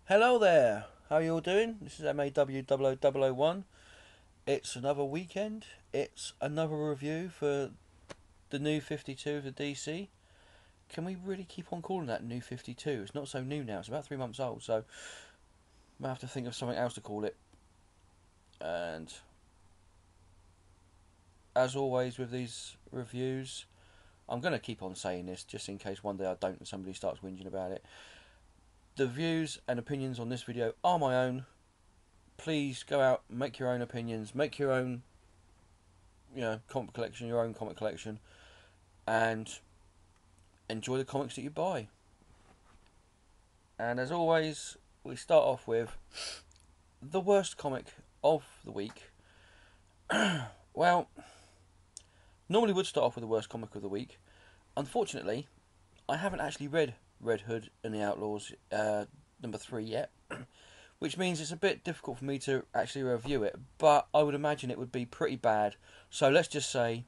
Hello there, how you all doing? This is MAW00001. It's another weekend. It's another review for the new 52 of the DC. Can we really keep on calling that new 52? It's not so new now, it's about 3 months old, so I might have to think of something else to call it. And as always with these reviews, I'm going to keep on saying this just in case one day I don't and somebody starts whinging about it. The views and opinions on this video are my own. Please go out, make your own opinions, make your own, comic collection, your own comic collection, and enjoy the comics that you buy. And as always, we start off with the worst comic of the week. Well, normally would start off with the worst comic of the week. Unfortunately, I haven't actually read Red Hood and the Outlaws number 3 yet, which means it's a bit difficult for me to actually review it, but I would imagine it would be pretty bad. So let's just say,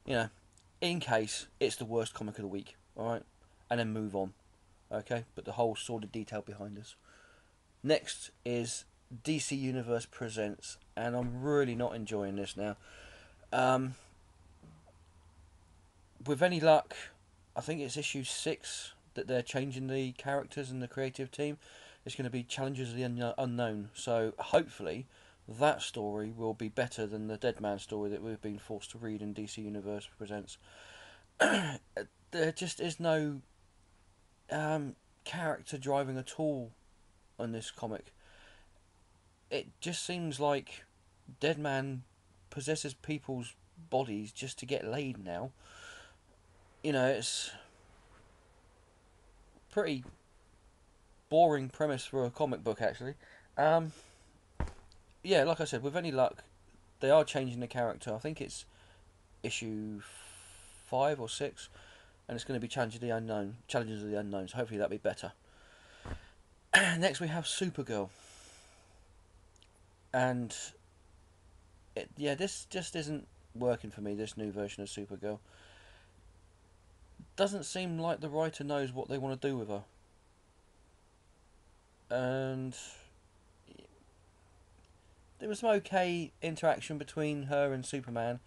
in case it's the worst comic of the week, alright? And then move on, okay? But the whole sordid detail behind us. Next is DC Universe Presents, and I'm really not enjoying this now. With any luck, I think it's issue 6 that they're changing the characters and the creative team. It's going to be Challengers of the Unknown, so hopefully that story will be better than the Dead Man story that we've been forced to read in DC Universe Presents. There just is no character driving at all on this comic. It just seems like Dead Man possesses people's bodies just to get laid now. It's pretty boring premise for a comic book, actually. Yeah, like I said, with any luck, they are changing the character. I think it's issue 5 or 6, and it's going to be Challengers of the Unknown. Challenges of the Unknown. So hopefully that'll be better. Next we have Supergirl, and this just isn't working for me. This new version of Supergirl doesn't seem like the writer knows what they want to do with her, and there was some okay interaction between her and Superman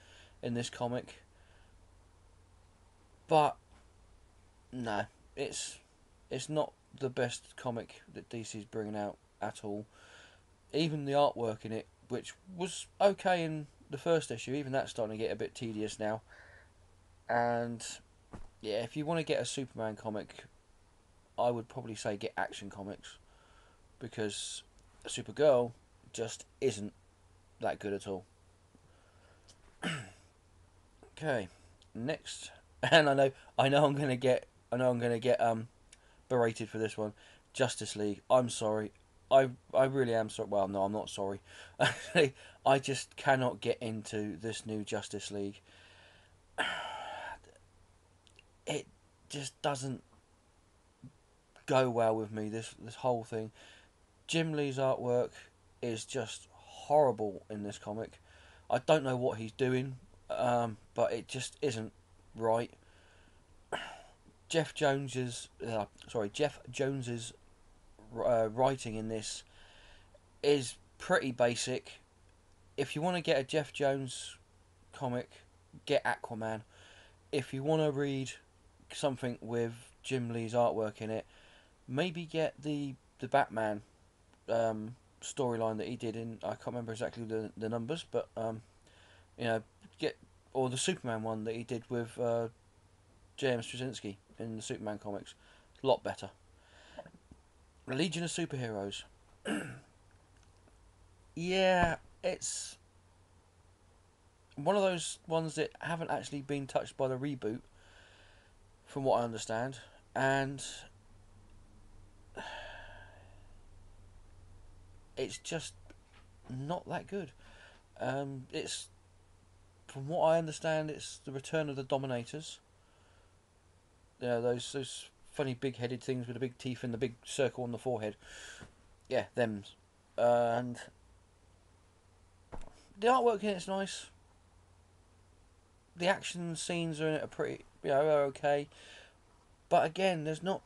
in this comic, but no, it's not the best comic that DC's bringing out at all. Even the artwork in it, which was okay in the first issue, even that's starting to get a bit tedious now. And yeah, if you want to get a Superman comic, I would probably say get Action Comics, because Supergirl just isn't that good at all. Okay, next, and I know I'm gonna get berated for this one. Justice League. I'm sorry. I really am sorry. Well, no, I'm not sorry. I just cannot get into this new Justice League. It just doesn't go well with me. This whole thing. Jim Lee's artwork is just horrible in this comic. I don't know what he's doing, but it just isn't right. Jeff Jones's writing in this is pretty basic. If you want to get a Jeff Jones comic, get Aquaman. If you want to read something with Jim Lee's artwork in it, maybe get the Batman storyline that he did in, I can't remember exactly the numbers, but get, or the Superman one that he did with James Straczynski in the Superman comics. A lot better. Legion of Superheroes. Yeah, it's one of those ones that haven't actually been touched by the reboot, from what I understand, and it's just not that good. It's, from what I understand, it's the return of the Dominators. Yeah, those funny big-headed things with the big teeth and the big circle on the forehead. Yeah, them. And the artwork in it's nice. The action scenes are in it are pretty, are okay. But again, there's not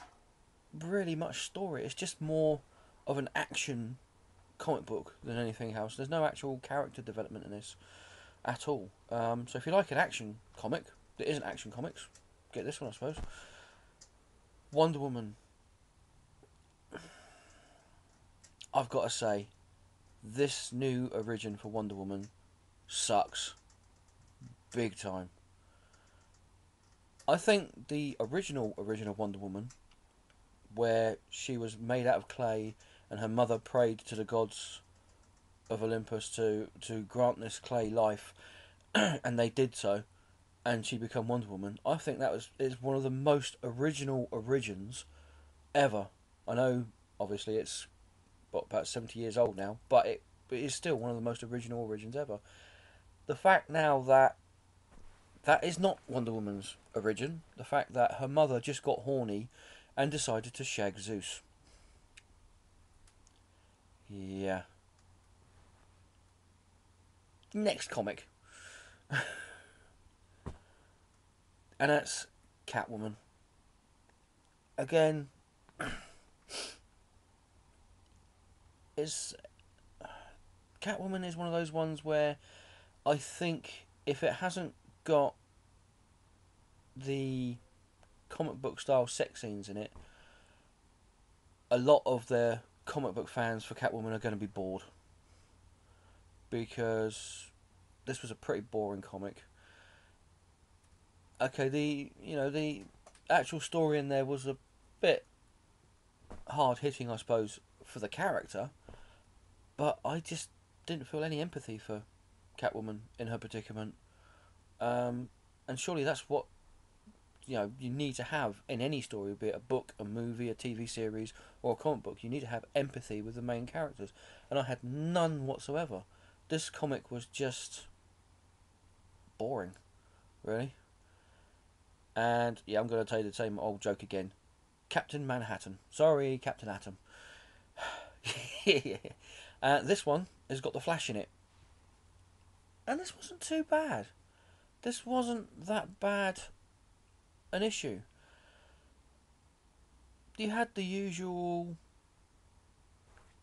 really much story. It's just more of an action comic book than anything else. There's no actual character development in this at all. So if you like an action comic that isn't Action Comics, get this one, I suppose. Wonder Woman. I've got to say, this new origin for Wonder Woman sucks big time. I think the original Wonder Woman, where she was made out of clay and her mother prayed to the gods of Olympus to grant this clay life, and they did so, and she became Wonder Woman. I think is one of the most original origins ever. I know, obviously, it's about 70 years old now, but it is still one of the most original origins ever. The fact now that is not Wonder Woman's origin, the fact that her mother just got horny and decided to shag Zeus. Yeah. Next comic. And that's Catwoman. Again, Catwoman is one of those ones where I think if it hasn't got the comic book style sex scenes in it, a lot of the comic book fans for Catwoman are going to be bored, because this was a pretty boring comic. Okay, the actual story in there was a bit hard hitting, I suppose, for the character, but I just didn't feel any empathy for Catwoman in her predicament. And surely that's what you need to have in any story, be it a book, a movie, a TV series, or a comic book. You need to have empathy with the main characters, and I had none whatsoever. This comic was just boring, really. And yeah, I'm going to tell you the same old joke again. Captain Manhattan. Sorry, Captain Atom. This one has got the Flash in it, and this wasn't too bad. This wasn't that bad an issue. You had the usual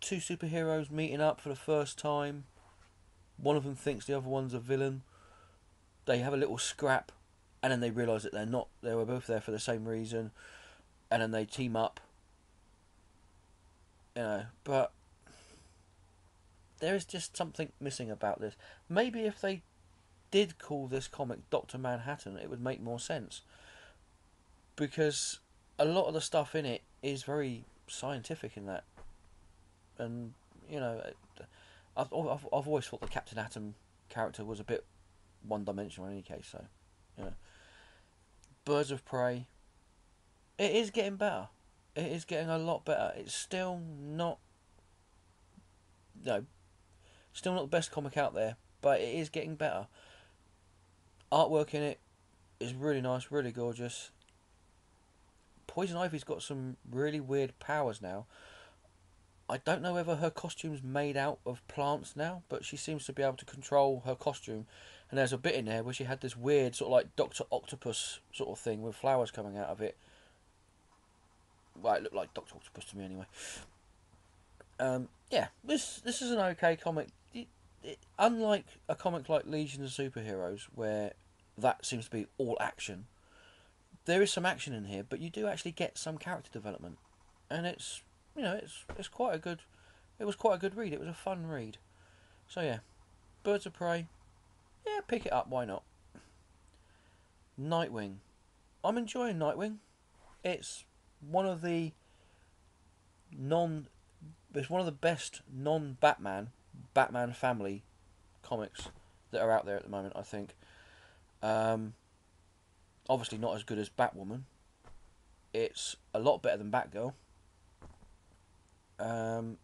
two superheroes meeting up for the first time. One of them thinks the other one's a villain. They have a little scrap, and then they realise that they're not. They were both there for the same reason, and then they team up. But there is just something missing about this. Maybe if they did call this comic Dr. Manhattan, it would make more sense. Because a lot of the stuff in it is very scientific in that. And, I've always thought the Captain Atom character was a bit one-dimensional in any case, so, Birds of Prey. It is getting better. It is getting a lot better. It's still not... still not the best comic out there, but it is getting better. Artwork in it is really nice, really gorgeous. Poison Ivy's got some really weird powers now. I don't know whether her costume's made out of plants now, but she seems to be able to control her costume. And there's a bit in there where she had this weird sort of like Dr. Octopus sort of thing with flowers coming out of it. Well, it looked like Dr. Octopus to me anyway. Yeah, this is an okay comic. Unlike a comic like Legion of Superheroes, where that seems to be all action, there is some action in here, but you do actually get some character development, and it's quite a good. It was quite a good read. It was a fun read. So yeah, Birds of Prey. Yeah, pick it up. Why not? Nightwing. I'm enjoying Nightwing. It's one of the It's one of the best non-Batman Batman family comics that are out there at the moment, I think. Obviously not as good as Batwoman. It's a lot better than Batgirl. And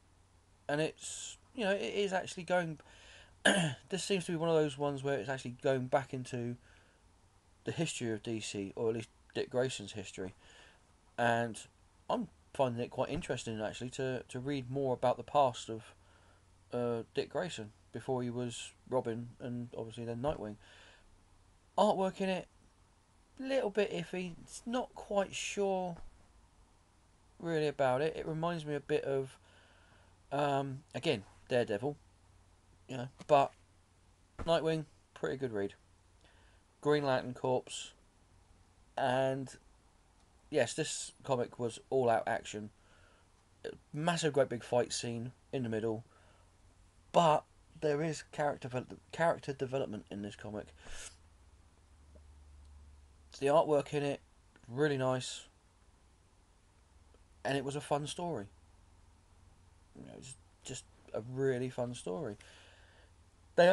it's, it is actually going... this seems to be one of those ones where it's actually going back into the history of DC, or at least Dick Grayson's history. And I'm finding it quite interesting, actually, to read more about the past of Dick Grayson before he was Robin and obviously then Nightwing. Artwork in it, little bit iffy. It's not quite sure really about it. It reminds me a bit of, again, Daredevil, but Nightwing, pretty good read. Green Lantern Corps, and yes, this comic was all out action. Massive, great big fight scene in the middle, but there is character development in this comic. The artwork in it, really nice, and it was a fun story. It's just a really fun story. They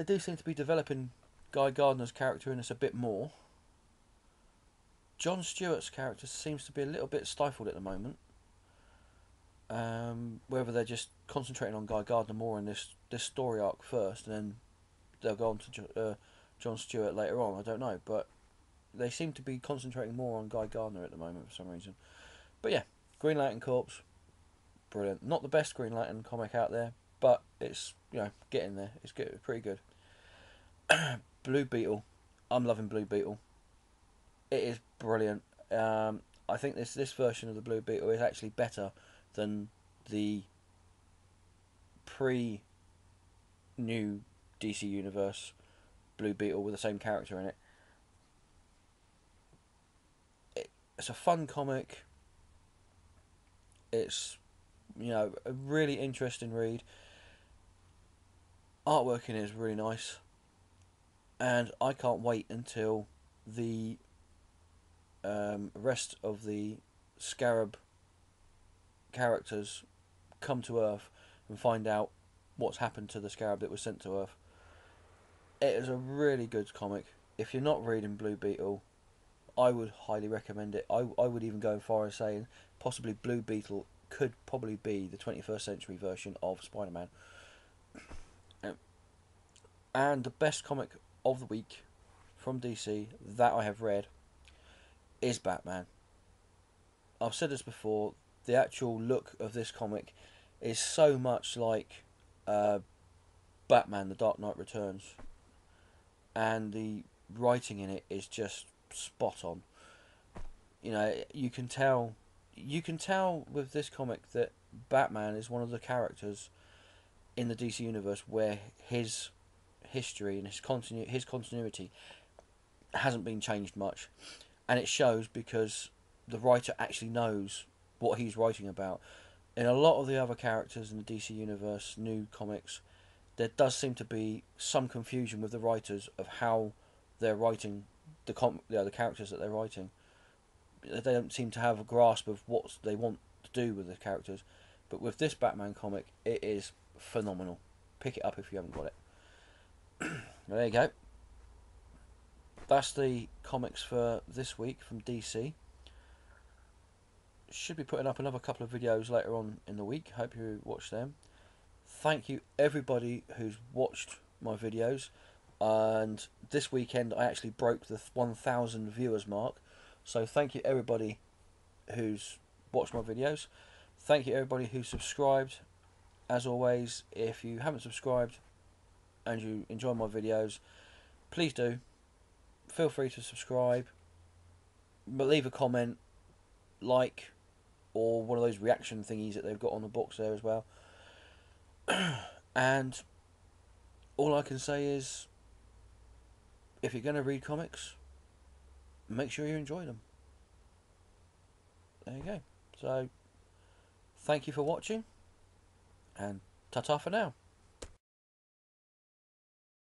do seem to be developing Guy Gardner's character in this a bit more. Jon Stewart's character seems to be a little bit stifled at the moment. Whether they're just concentrating on Guy Gardner more in this story arc first, and then they'll go on to Jon Stewart later on, I don't know. But they seem to be concentrating more on Guy Gardner at the moment for some reason. But yeah, Green Lantern Corps, brilliant. Not the best Green Lantern comic out there, but it's getting there. It's good, pretty good. Blue Beetle, I'm loving Blue Beetle. It is brilliant. I think this version of the Blue Beetle is actually better than the pre-new DC Universe Blue Beetle with the same character in it. It's a fun comic. It's a really interesting read. Artwork in it is really nice, and I can't wait until the rest of the Scarab characters come to Earth and find out what's happened to the Scarab that was sent to Earth. It is a really good comic. If you're not reading Blue Beetle, I would highly recommend it. I would even go as far as saying possibly Blue Beetle could probably be the 21st century version of Spider-Man. And the best comic of the week from DC that I have read is Batman. I've said this before, the actual look of this comic is so much like Batman The Dark Knight Returns, and the writing in it is just spot on. You can tell with this comic that Batman is one of the characters in the DC universe where his history and his continuity hasn't been changed much, and it shows because the writer actually knows what he's writing about. In a lot of the other characters in the DC universe, new comics, there does seem to be some confusion with the writers of how they're writing the characters that they're writing. They don't seem to have a grasp of what they want to do with the characters. But with this Batman comic, it is phenomenal. Pick it up if you haven't got it. There you go. That's the comics for this week from DC. Should be putting up another couple of videos later on in the week. Hope you watch them. Thank you everybody who's watched my videos. And this weekend I actually broke the 1,000 viewers mark. So thank you everybody who's watched my videos. Thank you everybody who subscribed. As always, if you haven't subscribed and you enjoy my videos, please do. Feel free to subscribe. But leave a comment, like, or one of those reaction thingies that they've got on the box there as well. And all I can say is, if you're going to read comics, make sure you enjoy them. There you go. So, thank you for watching, and ta-ta for now.